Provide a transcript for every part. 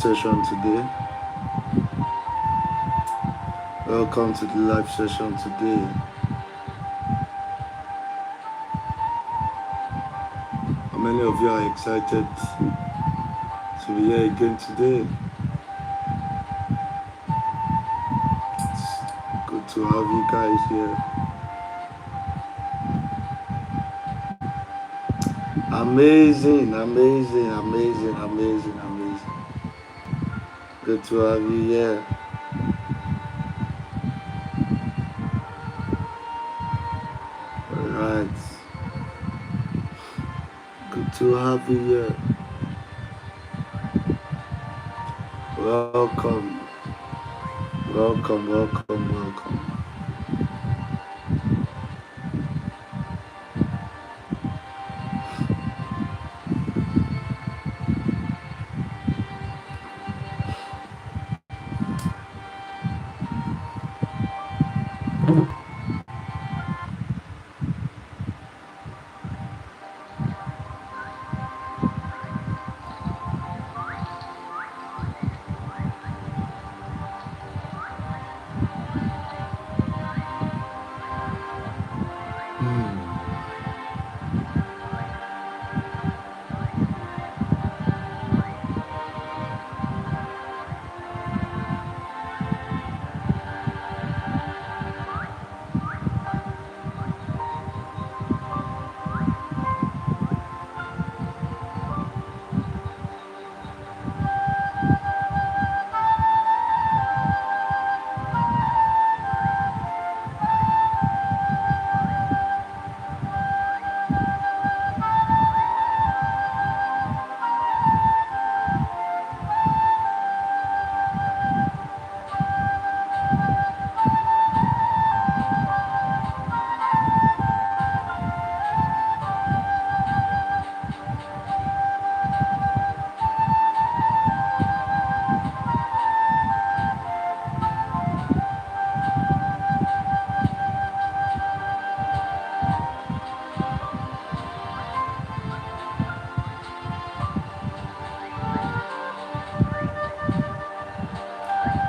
session today. Welcome to the live session today. How many of you are excited to be here again today? It's good to have you guys here. Amazing. Good to have you here. Alright. Good to have you here. Welcome.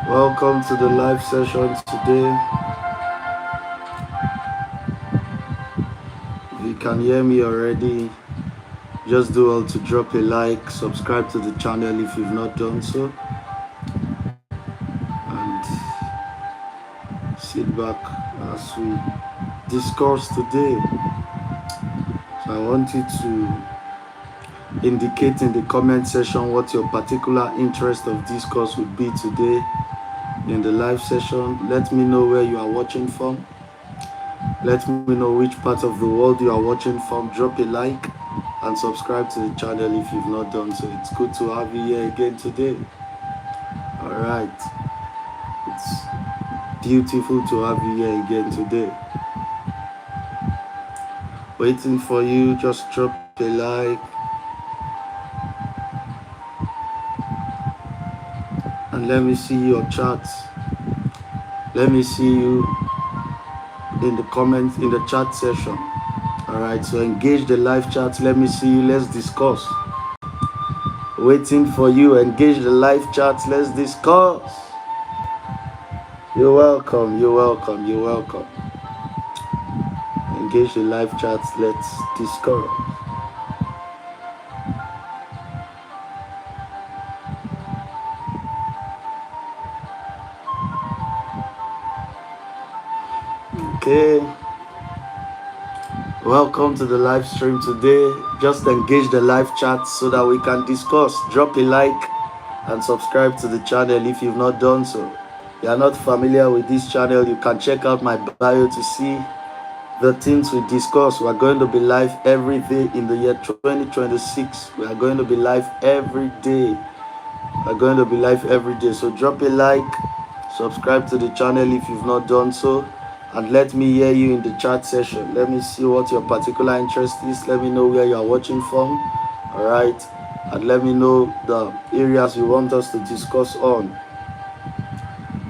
Welcome to the live session today. If you can hear me already, just do well to drop a like, subscribe to the channel if you've not done so, and sit back as we discuss today. So I want you to indicate in the comment section what your particular interest of discourse would be today in the live session. Let me know where you are watching from. Let me know which part of the world you are watching from. Drop a like and subscribe to the channel if you've not done so. It's good to have you here again today. All right. It's beautiful to have you here again today. Waiting for you. Just drop a like. And let me see your chats. Let me see you in the comments, in the chat session. All right, so engage the live chat. Let me see you. Let's discuss. Waiting for you. Engage the live chat. Let's discuss. You're welcome. Engage the live chat. Let's discuss. Okay. Welcome to the live stream today. Just engage the live chat so that we can discuss. Drop a like and subscribe to the channel if you've not done so. If you are not familiar with this channel, you can check out my bio to see the things we discuss. We are going to be live every day in the year 2026. We are going to be live every day. So drop a like, subscribe to the channel if you've not done so, and let me hear you in the chat session. Let me see what your particular interest is. Let me know where you are watching from. All right, and let me know the areas you want us to discuss on.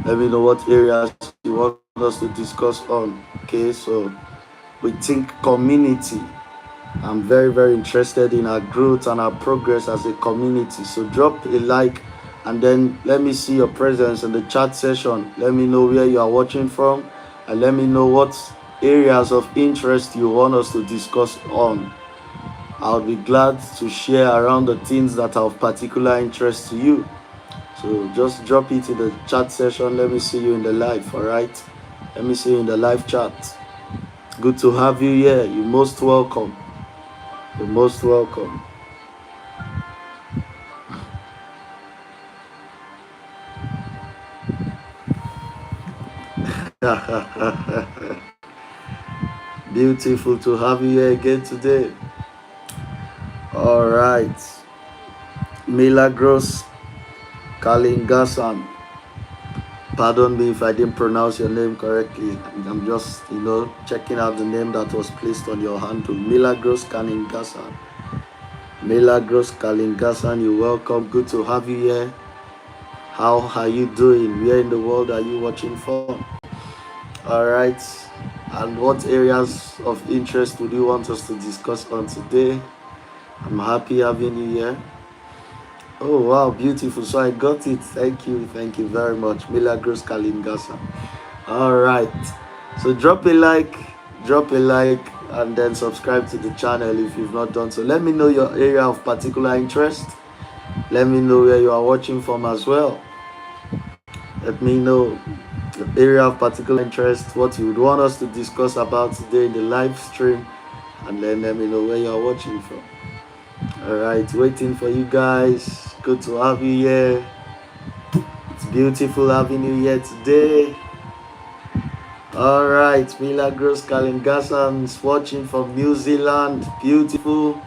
Let me know what areas you want us to discuss on. Okay, so we think community. I'm very, very interested in our growth and our progress as a community. So drop a like And then let me see your presence in the chat session. Let me know where you are watching from, and let me know what areas of interest you want us to discuss on. I'll be glad to share around the things that are of particular interest to you. So just drop it in the chat session. Let me see you in the live, all right? Let me see you in the live chat. Good to have you here. You're most welcome. You're most welcome. Beautiful to have you here again today. All right. Milagros Kalingasan. Pardon me if I didn't pronounce your name correctly. I'm just, checking out the name that was placed on your handle. Milagros Kalingasan. Milagros Kalingasan, you're welcome. Good to have you here. How are you doing? Where in the world are you watching from? All right. And what areas of interest would you want us to discuss on today? I'm happy having you here. Oh, wow, beautiful. So I got it. Thank you very much. Milagros Kalingasa. All right. So drop a like, and then subscribe to the channel if you've not done so. Let me know your area of particular interest. Let me know where you are watching from as well. Let me know the area of particular interest, what you would want us to discuss about today in the live stream, and then let me know where you are watching from. All right, waiting for you guys. Good to have you here. It's beautiful having you here today. All right, Milagros Kalingasan's watching from New Zealand. Beautiful.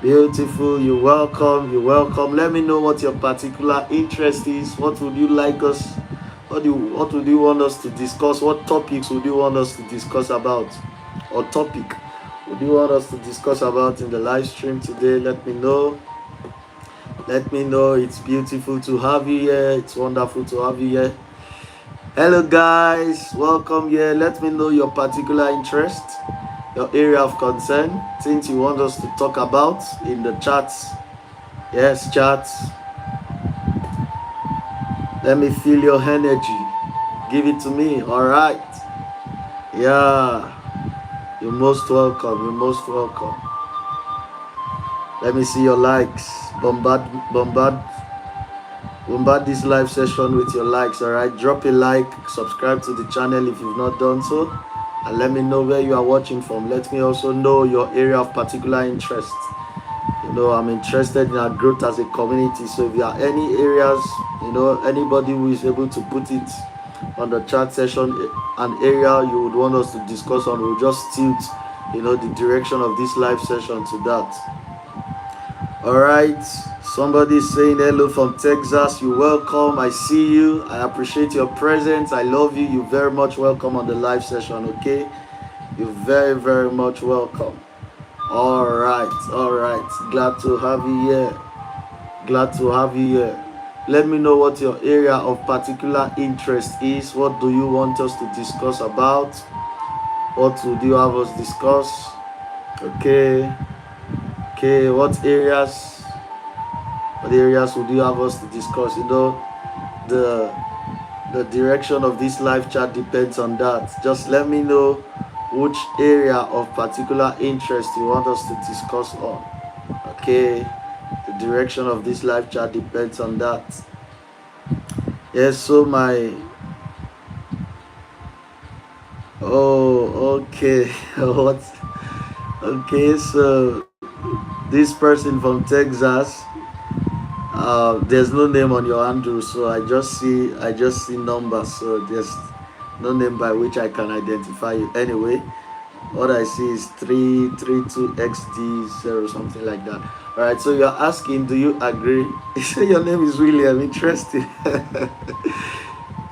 You're welcome. Let me know what your particular interest is. What would you like us? What would you want us to discuss? What topics would you want us to discuss about? Or topic would you want us to discuss about in the live stream today? Let me know. It's beautiful to have you here. It's wonderful to have you here. Hello guys, welcome here. Let me know your particular interest, your area of concern, things you want us to talk about in the chats. Yes, chats. Let me feel your energy. Give it to me. All right. Yeah. You're most welcome. Let me see your likes. Bombard this live session with your likes. All right. Drop a like. Subscribe to the channel if you've not done so. And let me know where you are watching from. Let me also know your area of particular interest. I'm interested in our growth as a community. So if there are any areas, anybody who is able to put it on the chat session, an area you would want us to discuss on, we'll just tilt, the direction of this live session to that. All right. Somebody saying hello from Texas. You're welcome. I see you. I appreciate your presence. I love you. You're very much welcome on the live session, okay? You're very, very much welcome. All right. Glad to have you here. Let me know what your area of particular interest is. What do you want us to discuss about? What would you have us discuss? Okay. What areas would you have us to discuss? The direction of this live chat depends on that. Just let me know which area of particular interest you want us to discuss on. Okay, the direction of this live chat depends on that. Yes, so okay. What? Okay, so this person from Texas, there's no name on your handle, so I just see numbers, so there's no name by which I can identify you. Anyway, what I see is 332XD0, something like that. All right, so you're asking, do you agree? Your name is William. Interesting.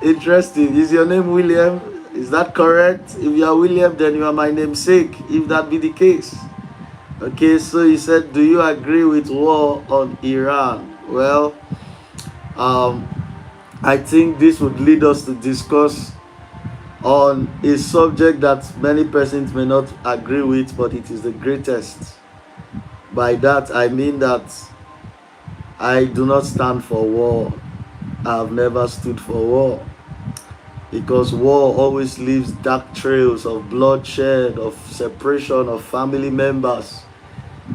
Interesting. Is your name William? Is that correct? If you are William, then you are my namesake, if that be the case. Okay, so he said, do you agree with war on Iran? Well, I think this would lead us to discuss on a subject that many persons may not agree with, but it is the greatest. By that I mean that I do not stand for war. I have never stood for war. Because war always leaves dark trails of bloodshed, of separation of family members.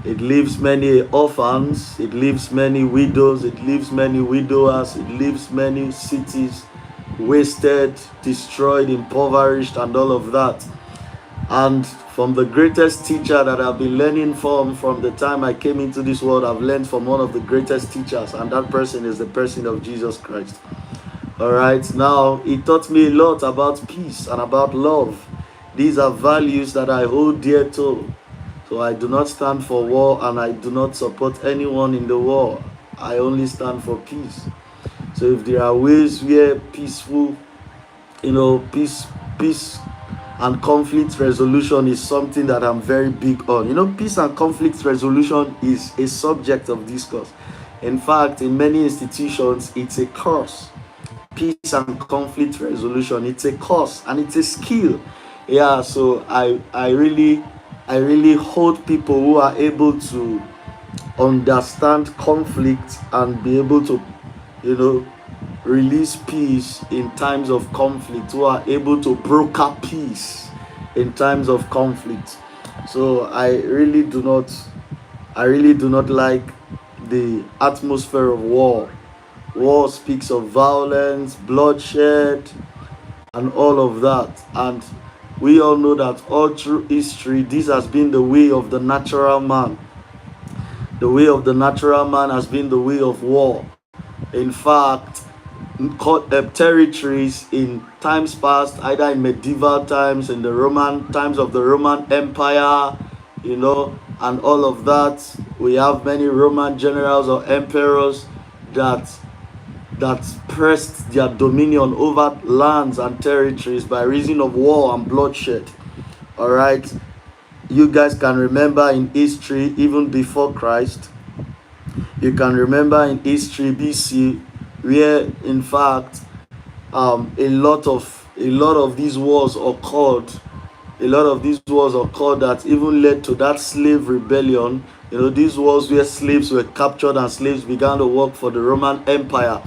It leaves many orphans, it leaves many widows, it leaves many widowers, it leaves many cities wasted, destroyed, impoverished, and all of that. And from the greatest teacher that I've been learning from the time I came into this world, I've learned from one of the greatest teachers, and that person is the person of Jesus Christ. All right, now he taught me a lot about peace and about love. These are values that I hold dear to. So I do not stand for war, and I do not support anyone in the war. I only stand for peace. So if there are ways where peaceful, peace and conflict resolution is something that I'm very big on. Peace and conflict resolution is a subject of discourse. In fact, in many institutions, it's a course. Peace and conflict resolution, it's a course and it's a skill. Yeah, so I really hold people who are able to understand conflict and be able to release peace in times of conflict, who are able to broker peace in times of conflict. So I really do not like the atmosphere of war. War speaks of violence, bloodshed, and all of that. And we all know that all through history, this has been the way of the natural man. The way of the natural man has been the way of war. In fact, territories in times past, either in medieval times, in the Roman times of the Roman Empire, and all of that, we have many Roman generals or emperors that pressed their dominion over lands and territories by reason of war and bloodshed. All right, you guys can remember in history, even before Christ, you can remember in history BC, where in fact a lot of these wars occurred. A lot of these wars occurred that even led to that slave rebellion. These wars where slaves were captured and slaves began to work for the Roman Empire.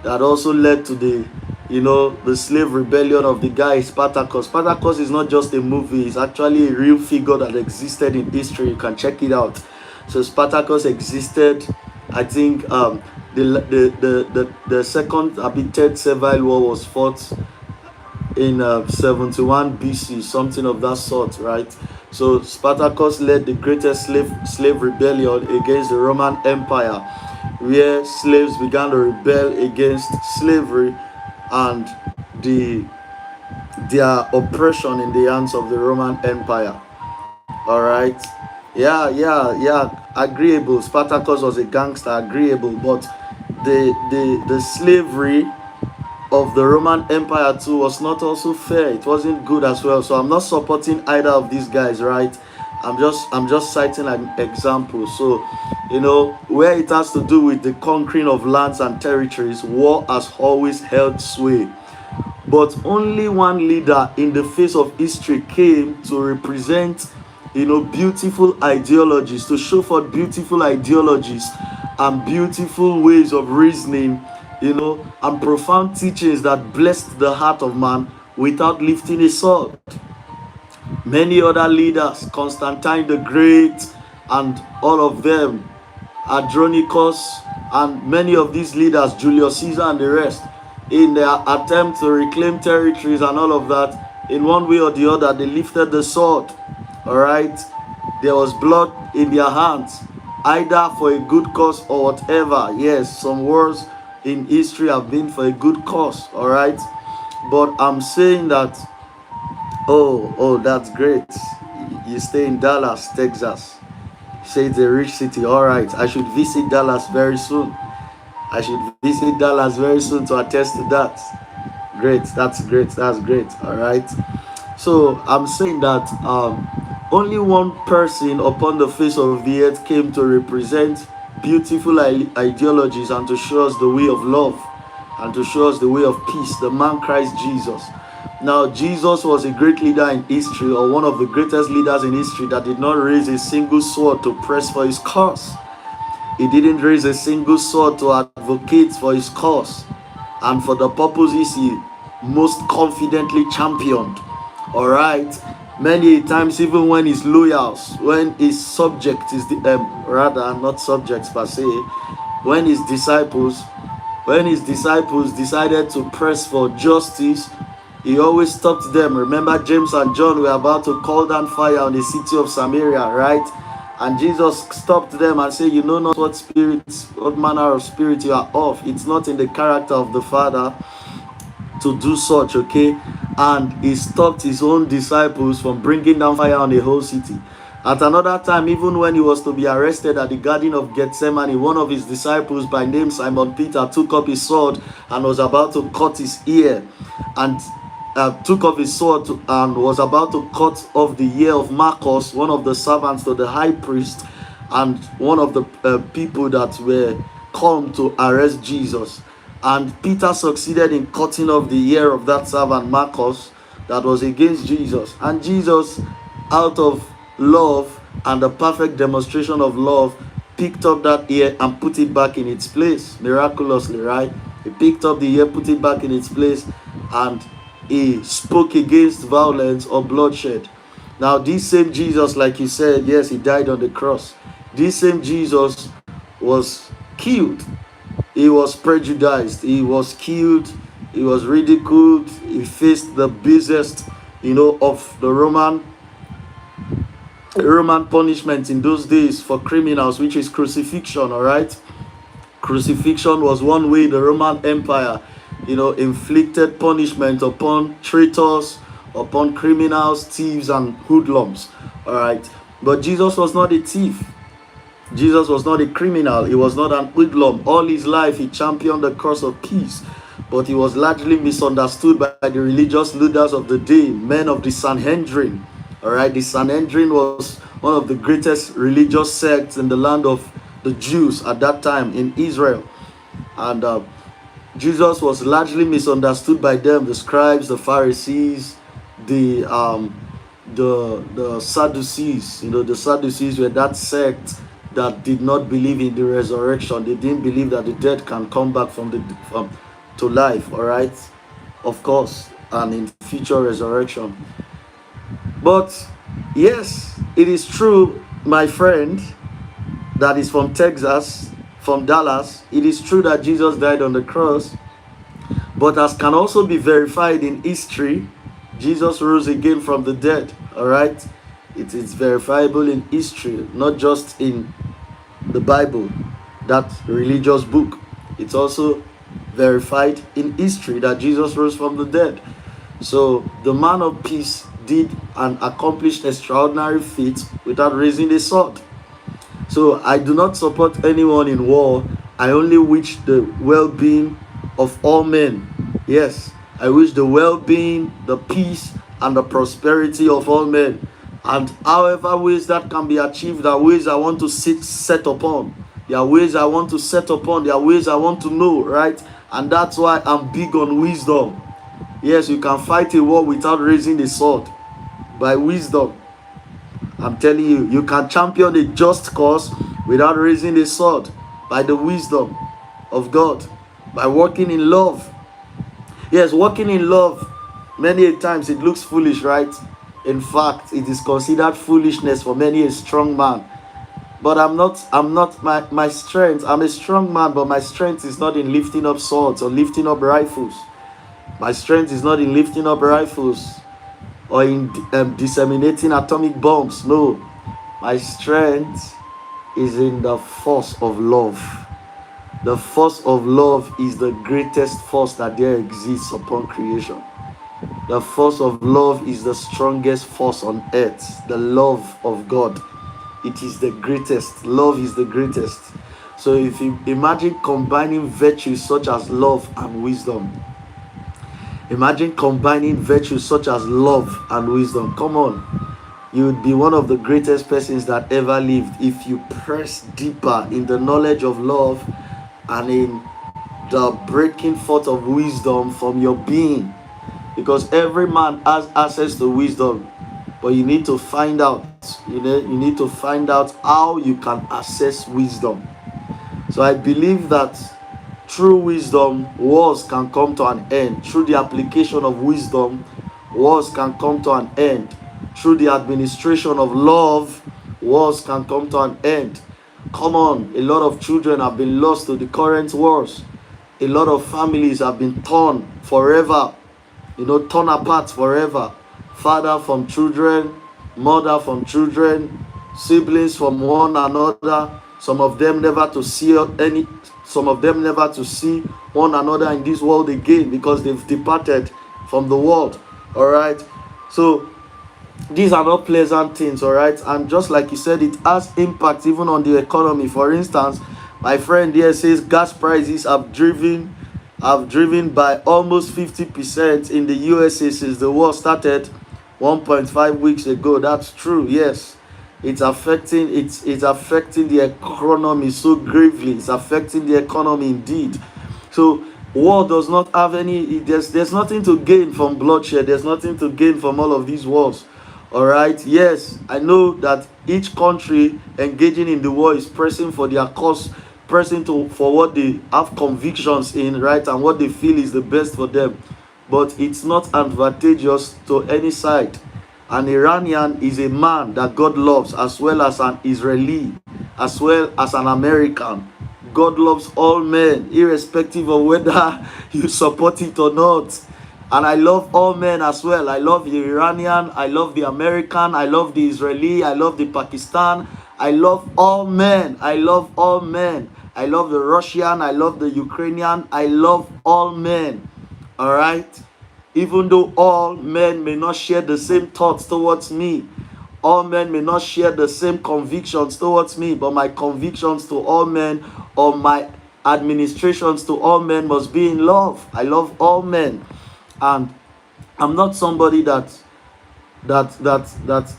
That also led to the slave rebellion of the guy Spartacus. Spartacus is not just a movie; it's actually a real figure that existed in history. You can check it out. So Spartacus existed. I think the second, third Servile War was fought in 71 BC, something of that sort, right? So Spartacus led the greatest slave rebellion against the Roman Empire, where slaves began to rebel against slavery and their oppression in the hands of the Roman Empire. All right. Yeah. Agreeable. Spartacus was a gangster, agreeable, but the slavery of the Roman Empire too was not also fair. It wasn't good as well. So I'm not supporting either of these guys, right? I'm just citing an example. So, where it has to do with the conquering of lands and territories, war has always held sway. But only one leader in the face of history came to represent beautiful ideologies, to show forth beautiful ideologies and beautiful ways of reasoning, and profound teachings that blessed the heart of man without lifting a sword. Many other leaders, Constantine the Great and all of them, Andronicus, and many of these leaders, Julius Caesar and the rest, in their attempt to reclaim territories and all of that, in one way or the other, they lifted the sword. All right, there was blood in their hands, either for a good cause or whatever. Yes, some wars in history have been for a good cause. All right, but I'm saying that, oh, that's great. You stay in Dallas, Texas. Say it's a rich city. All right, I should visit Dallas very soon. To attest to that. Great, that's great. All right. So I'm saying that only one person upon the face of the earth came to represent beautiful ideologies and to show us the way of love and to show us the way of peace, the man Christ Jesus. Now, Jesus was a great leader in history, or one of the greatest leaders in history, that did not raise a single sword to press for his cause. He didn't raise a single sword to advocate for his cause and for the purposes he most confidently championed. All right. Many times, even when his loyals, when his subject is the rather not subjects per se, when his disciples decided to press for justice, he always stopped them. Remember, James and John were about to call down fire on the city of Samaria, right? And Jesus stopped them and said, you know not what manner of spirit you are of. It's not in the character of the Father to do such, okay? And he stopped his own disciples from bringing down fire on the whole city. At another time, even when he was to be arrested at the Garden of Gethsemane, one of his disciples by name Simon Peter took up his sword and was about to cut his ear, and took off his sword and was about to cut off the ear of Marcus, one of the servants to the high priest, and one of the people that were come to arrest Jesus. And Peter succeeded in cutting off the ear of that servant Marcus that was against Jesus. And Jesus, out of love and the perfect demonstration of love, picked up that ear and put it back in its place miraculously, right? He picked up the ear, put it back in its place, and he spoke against violence or bloodshed. Now, this same Jesus, like you said, yes, he died on the cross. This same Jesus was killed. He was prejudiced. He was killed. He was ridiculed. He faced the busiest, of the Roman punishment in those days for criminals, which is crucifixion. All right, crucifixion was one way the Roman Empire, inflicted punishment upon traitors, upon criminals, thieves, and hoodlums. All right, but Jesus was not a thief. Jesus was not a criminal. He was not an hoodlum. All his life, he championed the cause of peace. But he was largely misunderstood by the religious leaders of the day, men of the Sanhedrin. All right, the Sanhedrin was one of the greatest religious sects in the land of the Jews at that time in Israel. And Jesus was largely misunderstood by them, the scribes, the Pharisees, the Sadducees. The Sadducees were that sect that did not believe in the resurrection. They didn't believe that the dead can come back to life, all right? Of course, and in future resurrection. But yes, it is true, my friend, that is from Texas, from Dallas. It is true that Jesus died on the cross, but as can also be verified in history, Jesus rose again from the dead, all right? It is verifiable in history, not just in the Bible, that religious book. It's also verified in history that Jesus rose from the dead. So the man of peace did and accomplished extraordinary feats without raising a sword. So I do not support anyone in war. I only wish the well-being of all men. Yes, I wish the well-being, the peace, and the prosperity of all men. And however ways that can be achieved, there are ways I want to set upon. There are ways I want to set upon. There are ways I want to know, right? And that's why I'm big on wisdom. Yes, you can fight a war without raising a sword. By wisdom. I'm telling you, you can champion a just cause without raising a sword. By the wisdom of God. By walking in love. Yes, walking in love, many times it looks foolish, right? In fact, it is considered foolishness for many a strong man. But I'm not my strength. I'm a strong man, but my strength is not in lifting up swords or lifting up rifles. My strength is not in lifting up rifles or in disseminating atomic bombs. No, my strength is in the force of love. The force of love is the greatest force that there exists upon creation. The force of love is the strongest force on earth. The love of God. It is the greatest. Love is the greatest. So if you imagine combining virtues such as love and wisdom. Imagine combining virtues such as love and wisdom. Come on. You would be one of the greatest persons that ever lived if you press deeper in the knowledge of love and in the breaking forth of wisdom from your being. Because every man has access to wisdom, but you need to find out, you need to find out how you can access wisdom. So I believe that through wisdom, wars can come to an end. Through the application of wisdom, wars can come to an end. Through the administration of love, wars can come to an end. Come on, a lot of children have been lost to the current wars. A lot of families have been torn forever, torn apart forever. Father from children, mother from children, siblings from one another. Some of them never to see one another in this world again because they've departed from the world. All right. So these are not pleasant things, all right? And just like you said, it has impact even on the economy. For instance, my friend here says gas prices have driven by almost 50% in the USA since the war started 1.5 weeks ago. That's true. Yes, it's affecting the economy so gravely. It's affecting the economy indeed. So war does not have any, there's nothing to gain from bloodshed. There's nothing to gain from all of these wars. All right. Yes, I know that each country engaging in the war is pressing for their cause, pressing for what they have convictions in, right, and what they feel is the best for them. But it's not advantageous to any side. An Iranian is a man that God loves, as well as an Israeli, as well as an American. God loves all men, irrespective of whether you support it or not. And I love all men as well. I love the Iranian, I love the American, I love the Israeli, I love the Pakistan. I love all men. I love all men. I love the Russian, I love the Ukrainian, I love all men. All right? Even though all men may not share the same thoughts towards me, all men may not share the same convictions towards me, but my convictions to all men, or my administrations to all men, must be in love. I love all men. And I'm not somebody that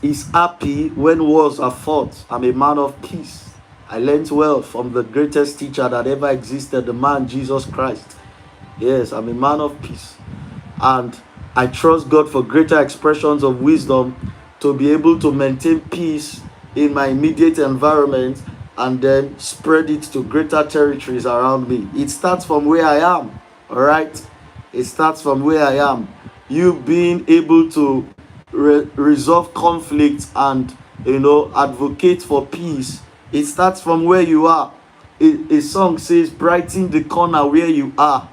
is happy when wars are fought. I'm a man of peace. I learned well from the greatest teacher that ever existed, the man Jesus Christ. Yes, I'm a man of peace. And I trust God for greater expressions of wisdom to be able to maintain peace in my immediate environment and then spread it to greater territories around me. It starts from where I am. All right? It starts from where I am. You being able to resolve conflict and advocate for peace, it starts from where you are. A song says, brighten the corner where you are.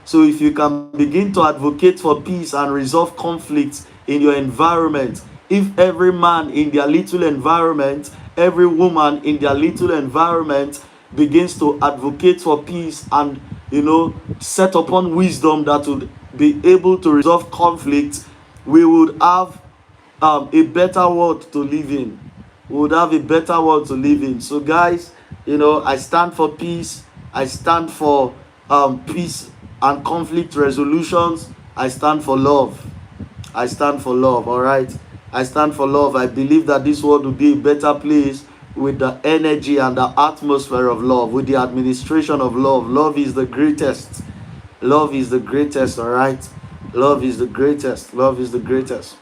So if you can begin to advocate for peace and resolve conflicts in your environment, if every man in their little environment, every woman in their little environment begins to advocate for peace and set upon wisdom that would be able to resolve conflict, we would have a better world to live in. We would have a better world to live in. So guys, I stand for peace. I stand for peace and conflict resolutions. I stand for love. I stand for love. All right. I stand for love. I believe that this world will be a better place with the energy and the atmosphere of love, with the administration of love. Love is the greatest. Love is the greatest, all right? Love is the greatest. Love is the greatest.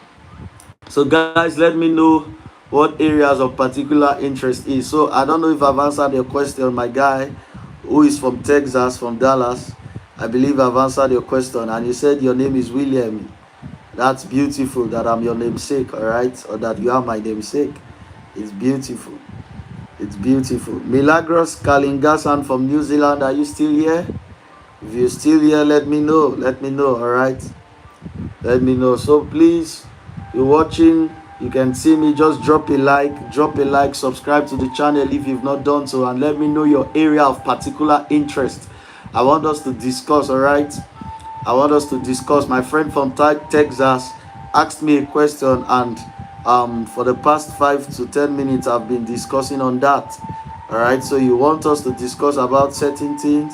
So guys, let me know what areas of particular interest is. So I don't know if I've answered your question, my guy, who is from Texas, from Dallas. I believe I've answered your question. And you said your name is William. That's beautiful that I'm your namesake, all right? Or that you are my namesake. It's beautiful. It's beautiful. Milagros Kalingasan from New Zealand, are you still here? If you're still here, let me know. Let me know, all right? Let me know. So please, you're watching, you can see me, just drop a like, subscribe to the channel if you've not done so, and let me know your area of particular interest. I want us to discuss, all right? I want us to discuss. My friend from Texas asked me a question, and for the past 5 to 10 minutes I've been discussing on that. All right, so you want us to discuss about certain things,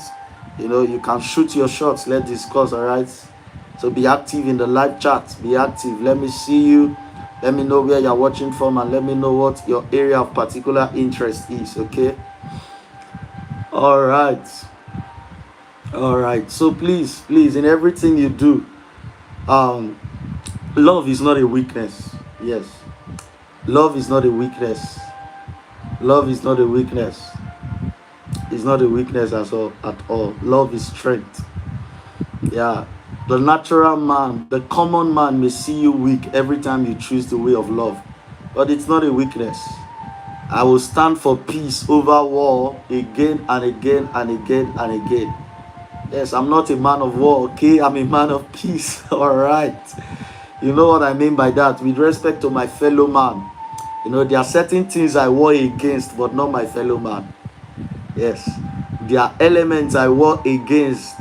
you can shoot your shots. Let's discuss. All right, so be active in the live chat. Be active. Let me see you. Let me know where you're watching from, and let me know what your area of particular interest is. Okay. All right, so please, in everything you do, love is not a weakness. Yes, love is not a weakness. Love is not a weakness. It's not a weakness at all. Love is strength. Yeah. The natural man, the common man may see you weak every time you choose the way of love, but it's not a weakness. I will stand for peace over war again and again and again and again. Yes, I'm not a man of war, okay? I'm a man of peace. All right. You know what I mean by that? With respect to my fellow man. You know, there are certain things I war against, but not my fellow man. Yes. There are elements I war against.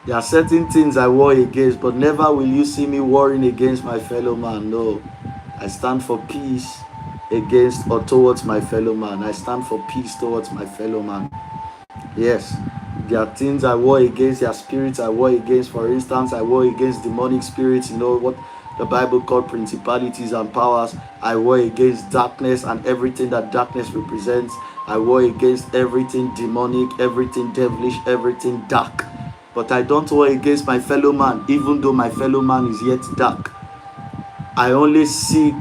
There are certain things I war against, but never will you see me warring against my fellow man. No. I stand for peace against or towards my fellow man. I stand for peace towards my fellow man. Yes. There are things I war against, there are spirits I war against. For instance, I war against demonic spirits, you know what the Bible called principalities and powers. I war against darkness and everything that darkness represents. I war against everything demonic, everything devilish, everything dark. But I don't war against my fellow man, even though my fellow man is yet dark. I only seek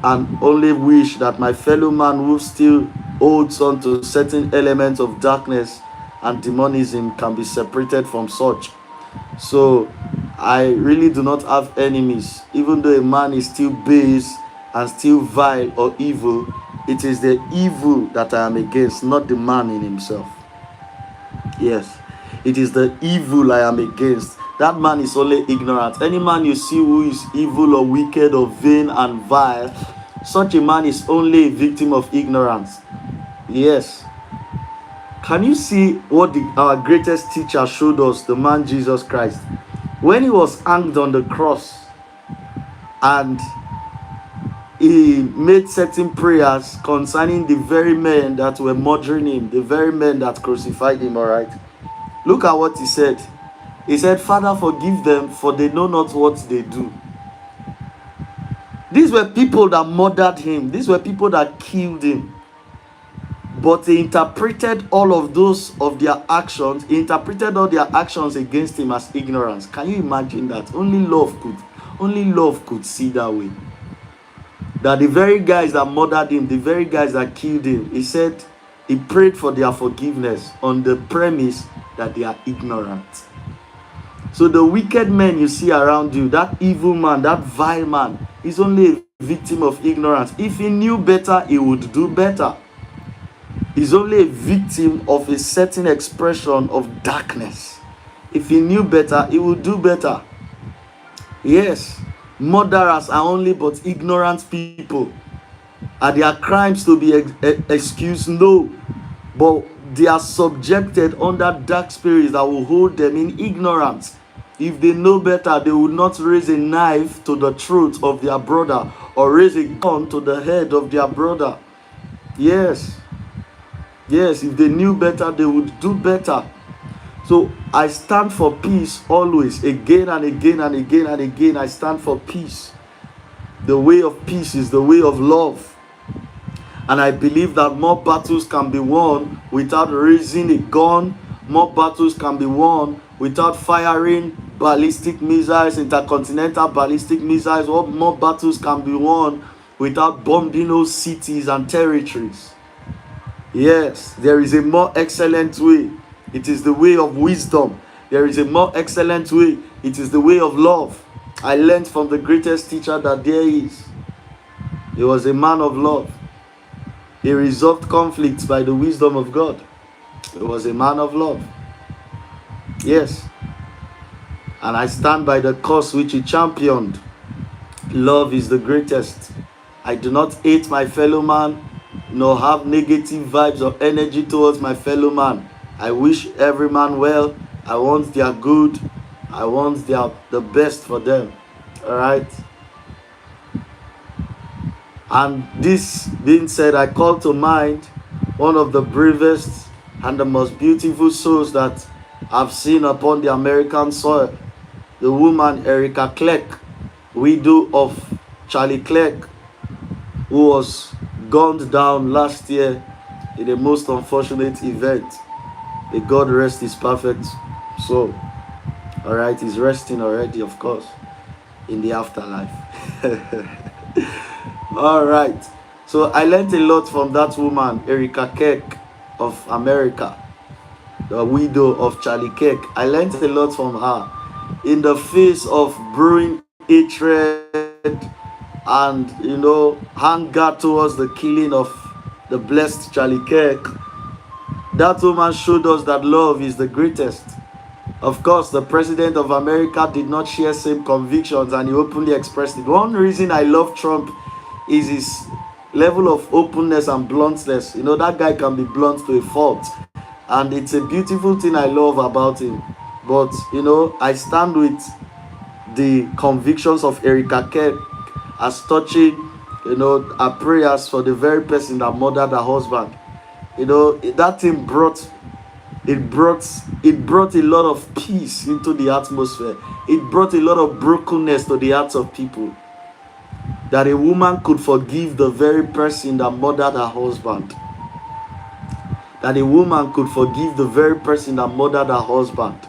and only wish that my fellow man who still holds on to certain elements of darkness and demonism can be separated from such. So I really do not have enemies. Even though a man is still base and still vile or evil, it is the evil that I am against, not the man in himself. Yes, it is the evil I am against. That man is only ignorant. Any man you see who is evil or wicked or vain and vile, such a man is only a victim of ignorance. Yes. Can you see what our greatest teacher showed us, the man Jesus Christ? When he was hanged on the cross and he made certain prayers concerning the very men that were murdering him, the very men that crucified him, all right? Look at what he said. He said, Father, forgive them, for they know not what they do. These were people that murdered him. These were people that killed him. But he interpreted all of those of their actions, he interpreted all their actions against him as ignorance. Can you imagine that? Only love could see that way. That the very guys that murdered him, the very guys that killed him, he said he prayed for their forgiveness on the premise that they are ignorant. So the wicked men you see around you, that evil man, that vile man, is only a victim of ignorance. If he knew better, he would do better. He's only a victim of a certain expression of darkness. If he knew better, he would do better. Yes, murderers are only but ignorant people. Are their crimes to be excused? No. But they are subjected under dark spirits that will hold them in ignorance. If they know better, they would not raise a knife to the throat of their brother or raise a gun to the head of their brother. Yes. Yes, if they knew better, they would do better. So I stand for peace always, again and again and again and again. I stand for peace. The way of peace is the way of love. And I believe that more battles can be won without raising a gun. More battles can be won without firing ballistic missiles, intercontinental ballistic missiles. More battles can be won without bombing those cities and territories. Yes, there is a more excellent way. It is the way of wisdom. There is a more excellent way. It is the way of love. I learned from the greatest teacher that there is. He was a man of love. He resolved conflicts by the wisdom of God. He was a man of love. Yes. And I stand by the cause which he championed. Love is the greatest. I do not hate my fellow man, nor have negative vibes or energy towards my fellow man. I wish every man well. I want their good. I want the best for them. All right. And this being said, I call to mind one of the bravest and the most beautiful souls that I've seen upon the American soil. The woman Erica Clark, widow of Charlie Clark, who was gunned down last year in a most unfortunate event. May God rest his perfect soul. All right, he's resting already, of course, in the afterlife. All right. So I learned a lot from that woman, Erica Clark, of America, the widow of Charlie Kirk. I learned a lot from her. In the face of brewing hatred and anger towards the killing of the blessed Charlie Kirk, that woman showed us that love is the greatest. Of course, the president of America did not share same convictions, and he openly expressed it. One reason I love Trump is his level of openness and bluntness. That guy can be blunt to a fault, and it's a beautiful thing I love about him. But I stand with the convictions of Erika Kirk as touching her prayers for the very person that murdered her husband. That thing brought a lot of peace into the atmosphere. It brought a lot of brokenness to the hearts of people, that a woman could forgive the very person that murdered her husband. That a woman could forgive the very person that murdered her husband.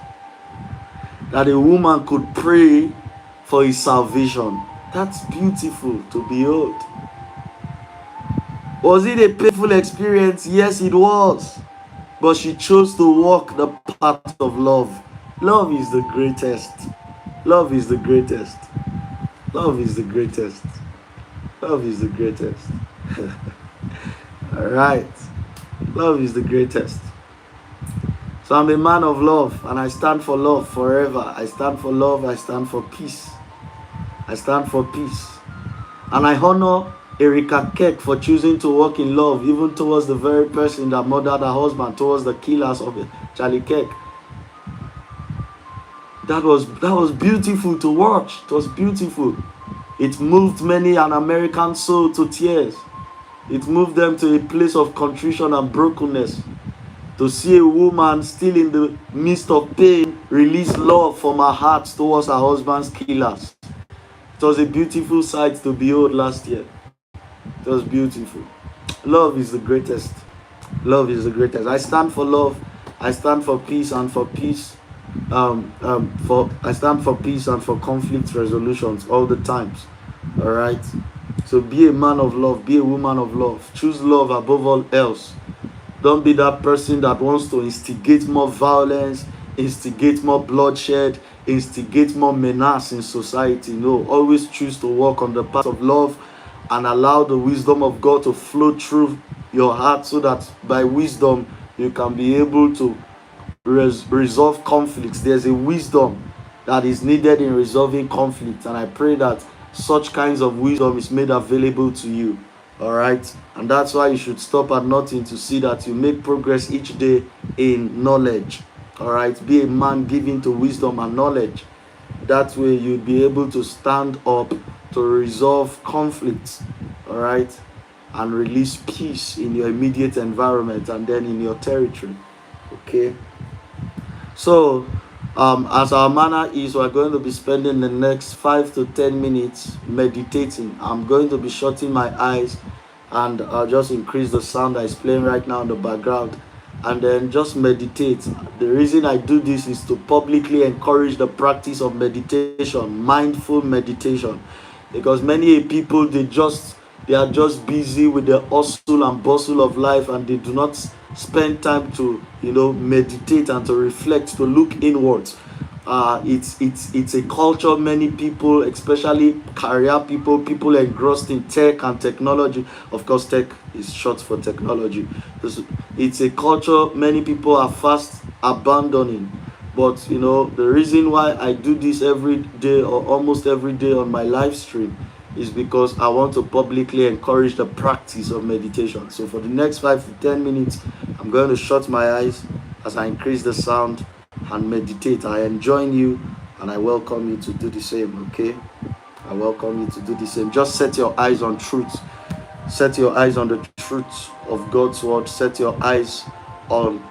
That a woman could pray for his salvation. That's beautiful to behold. Was it a painful experience? Yes, it was. But she chose to walk the path of love. Love is the greatest. Love is the greatest. Love is the greatest. Love is the greatest. All right. Love is the greatest. So I'm a man of love, and I stand for love forever. I stand for love. I stand for peace. I stand for peace. And I honor Erika Kirk for choosing to walk in love, even towards the very person that murdered her husband, towards the killers of Charlie Kirk. That was beautiful to watch. It was beautiful. It moved many an American soul to tears. It moved them to a place of contrition and brokenness. To see a woman still in the midst of pain release love from her heart towards her husband's killers. It was a beautiful sight to behold last year. It was beautiful. Love is the greatest. Love is the greatest. I stand for love. I stand for peace and for peace. I stand for peace and for conflict resolutions all the times. All right. So be a man of love. Be a woman of love. Choose love above all else. Don't be that person that wants to instigate more violence, instigate more bloodshed, instigate more menace in society. No, always choose to walk on the path of love and allow the wisdom of God to flow through your heart, so that by wisdom you can be able to resolve conflicts. There's a wisdom that is needed in resolving conflict, and I pray that such kinds of wisdom is made available to you. All right, and that's why you should stop at nothing to see that you make progress each day in knowledge. All right, be a man given to wisdom and knowledge. That way you'll be able to stand up to resolve conflicts, all right, and release peace in your immediate environment and then in your territory. Okay, so as our manner is, we're going to be spending the next 5 to 10 minutes meditating. I'm going to be shutting my eyes, and I'll just increase the sound that is playing right now in the background, and then just meditate. The reason I do this is to publicly encourage the practice of meditation, mindful meditation, because many people they are just busy with the hustle and bustle of life, and they do not spend time to meditate and to reflect, to look inwards. It's a culture many people, especially career people engrossed in tech and technology. Of course, tech is short for technology. It's a culture many people are fast abandoning. But the reason why I do this every day or almost every day on my live stream is because I want to publicly encourage the practice of meditation. So for the next 5 to 10 minutes, I'm going to shut my eyes as I increase the sound and meditate. I enjoin you and I welcome you to do the same, okay? I welcome you to do the same. Just set your eyes on truth. Set your eyes on the truth of God's word. Set your eyes on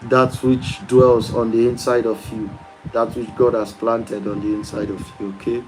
that which dwells on the inside of you, that which God has planted on the inside of you, okay?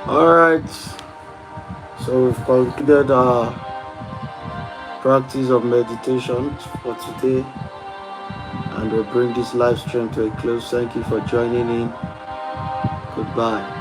All right. So we've concluded our practice of meditation for today, and we'll bring this live stream to a close. Thank you for joining in. Goodbye.